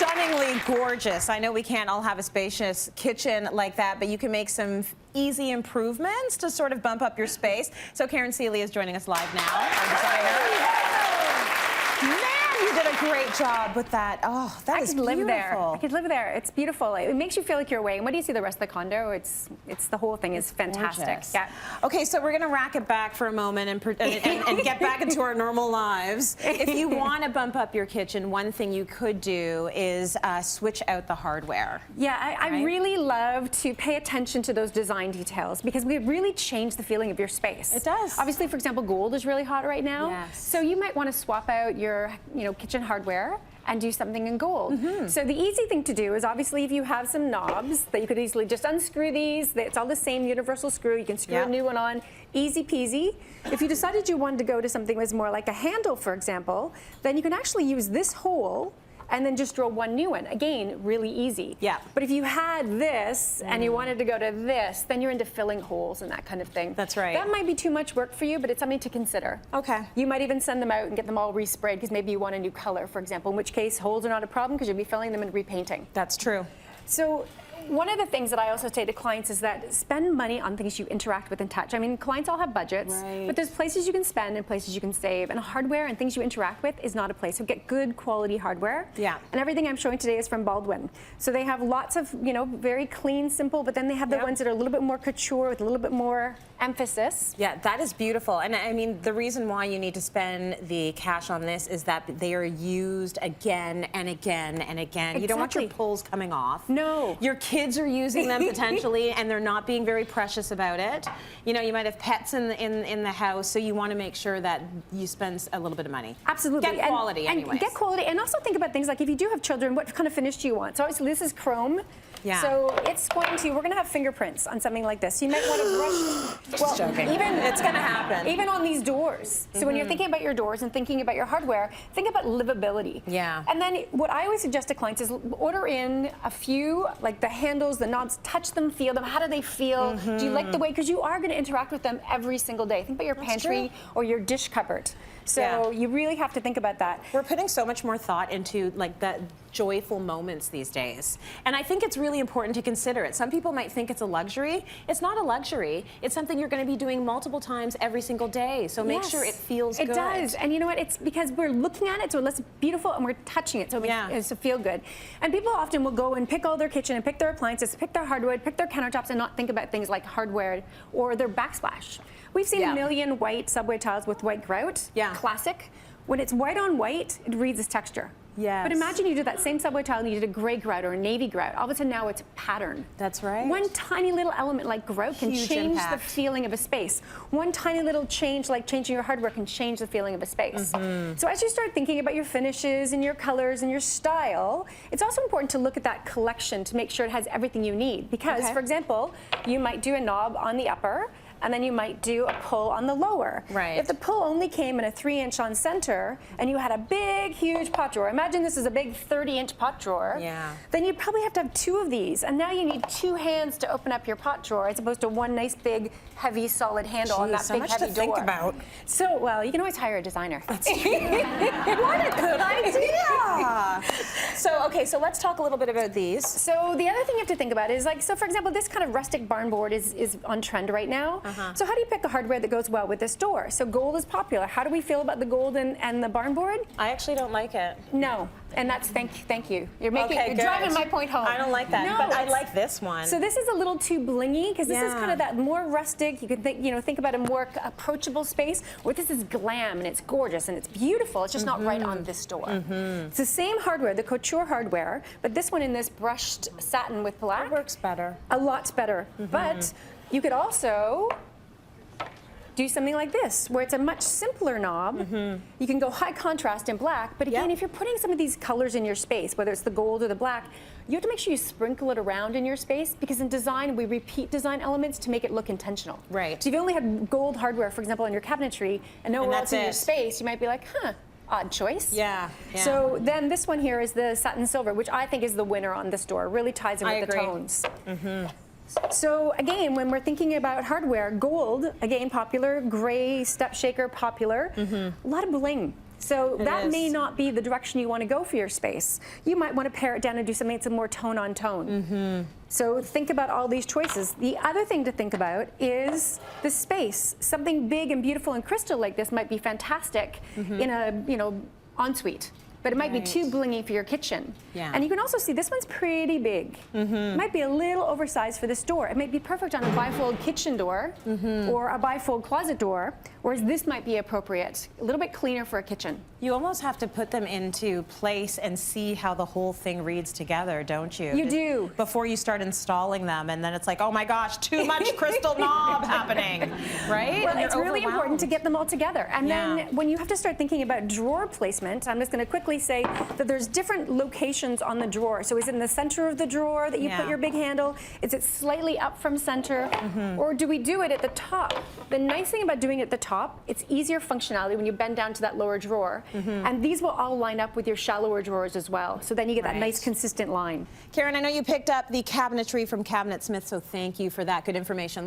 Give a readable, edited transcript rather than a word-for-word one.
stunningly gorgeous. I know we can't all have a spacious kitchen like that, but you can make some easy improvements to sort of bump up your space. So Karen Seeley is joining us live now, our designer. Man, you did a great job with that. Oh, that is beautiful. Live there. I could live there. It's beautiful. It makes you feel like you're away. And when do you see the rest of the condo? It's the whole thing is fantastic. Gorgeous. Yeah. Okay, so we're going to rack it back for a moment and get back into our normal lives. If you want to bump up your kitchen, one thing you could do is switch out the hardware. Yeah, I really love to pay attention to those design details because we really change the feeling of your space. It does. Obviously, for example, gold is really hot right now. Yes. So you might want to swap out your kitchen hardware and do something in gold. So the easy thing to do is obviously if you have some knobs that you could easily just unscrew these. It's all the same universal screw. You can screw a new one on, easy peasy. If you decided you wanted to go to something that was more like a handle, for example, then you can actually use this hole and then just drill one new one. Again, really easy. Yeah. But if you had this and you wanted to go to this, then you're into filling holes and that kind of thing. That's right. That might be too much work for you, but it's something to consider. Okay. You might even send them out and get them all resprayed because maybe you want a new color, for example, in which case holes are not a problem because you'll be filling them and repainting. That's true. So one of the things that I also say to clients is that spend money on things you interact with and touch. I mean, clients all have budgets, but there's places you can spend and places you can save. And hardware and things you interact with is not a place. So get good quality hardware. Yeah. And everything I'm showing today is from Baldwin. So they have lots of, very clean, simple, but then they have the ones that are a little bit more couture with a little bit more emphasis. Yeah, that is beautiful. And I mean, the reason why you need to spend the cash on this is that they are used again and again and again. Exactly. You don't want your pulls coming off. No. Your kids are using them potentially and they're not being very precious about it. You might have pets in the house, so you want to make sure that you spend a little bit of money. Absolutely. Get quality and get quality, and also think about things like if you do have children, what kind of finish do you want? So obviously this is chrome. Yeah. So we're going to have fingerprints on something like this. So you might want to brush. Well, joking. It's going to happen. Even on these doors. So when you're thinking about your doors and thinking about your hardware, think about livability. Yeah. And then what I always suggest to clients is order in a few, like the handles, the knobs, touch them, feel them. How do they feel? Do you like the way? Because you are going to interact with them every single day. Think about your pantry or your dish cupboard. So you really have to think about that. We're putting so much more thought into like the joyful moments these days. And I think it's really important to consider it. Some people might think it's a luxury. It's not a luxury. It's something you're going to be doing multiple times every single day. So make sure it feels good. It does. And you know what? It's because we're looking at it, so it looks beautiful, and we're touching it, so it makes it feel good. And people often will go and pick all their kitchen and pick their appliances, pick their hardwood, pick their countertops, and not think about things like hardware or their backsplash. We've seen a million white subway tiles with white grout. Yeah. Classic. When it's white on white, it reads as texture. Yes. But imagine you did that same subway tile and you did a gray grout or a navy grout. All of a sudden now it's a pattern. That's right. One tiny little element like grout can change the feeling of a space. One tiny little change like changing your hardware can change the feeling of a space. So as you start thinking about your finishes and your colors and your style, it's also important to look at that collection to make sure it has everything you need. Because, for example, you might do a knob on the upper, and then you might do a pull on the lower. Right. If the pull only came in a 3-inch on center and you had a big, huge pot drawer, imagine this is a big 30-inch pot drawer, then you'd probably have to have 2 of these. And now you need 2 hands to open up your pot drawer as opposed to one nice, big, heavy, solid handle on that big, heavy door. Think about. So, well, you can always hire a designer. What a good idea! So let's talk a little bit about these. So the other thing you have to think about is so for example, this kind of rustic barn board is on trend right now. So how do you pick a hardware that goes well with this door? So gold is popular. How do we feel about the gold and the barn board? I actually don't like it. No, and that's thank you. You're driving my point home. I don't like that, but I like this one. So this is a little too blingy because this is kind of that more rustic. You can think about a more approachable space. Where this is glam and it's gorgeous and it's beautiful. It's just not right on this door. It's the same hardware, the couture hardware, but this one in this brushed satin with black. It works better. A lot better, but you could also do something like this, where it's a much simpler knob. You can go high contrast in black, but again, if you're putting some of these colors in your space, whether it's the gold or the black, you have to make sure you sprinkle it around in your space, because in design, we repeat design elements to make it look intentional. Right. So if you only had gold hardware, for example, in your cabinetry, and nowhere else in your space, you might be like, odd choice. Yeah. So then this one here is the satin silver, which I think is the winner on this door. Really ties in with the tones. So again, when we're thinking about hardware, gold, again, popular, gray step shaker, popular, a lot of bling. So that is. may not be the direction you want to go for your space. You might want to pare it down and do something that's a more tone on tone. So think about all these choices. The other thing to think about is the space. Something big and beautiful and crystal like this might be fantastic in a, ensuite. But it might be too blingy for your kitchen. Yeah. And you can also see this one's pretty big. It might be a little oversized for this door. It might be perfect on a bifold kitchen door or a bifold closet door, whereas this might be appropriate, a little bit cleaner for a kitchen. You almost have to put them into place and see how the whole thing reads together, don't you? You do. Before you start installing them, and then it's like, oh my gosh, too much crystal knob happening, right? Well, And it's you're really important to overwhelmed. get them all together. And then when you have to start thinking about drawer placement, I'm just going to quickly say that there's different locations on the drawer. So is it in the center of the drawer that you put your big handle? Is it slightly up from center? Or do we do it at the top? The nice thing about doing it at the top, it's easier functionality when you bend down to that lower drawer. And these will all line up with your shallower drawers as well. So then you get that nice consistent line. Karen, I know you picked up the cabinetry from Cabinet Smith, so thank you for that good information.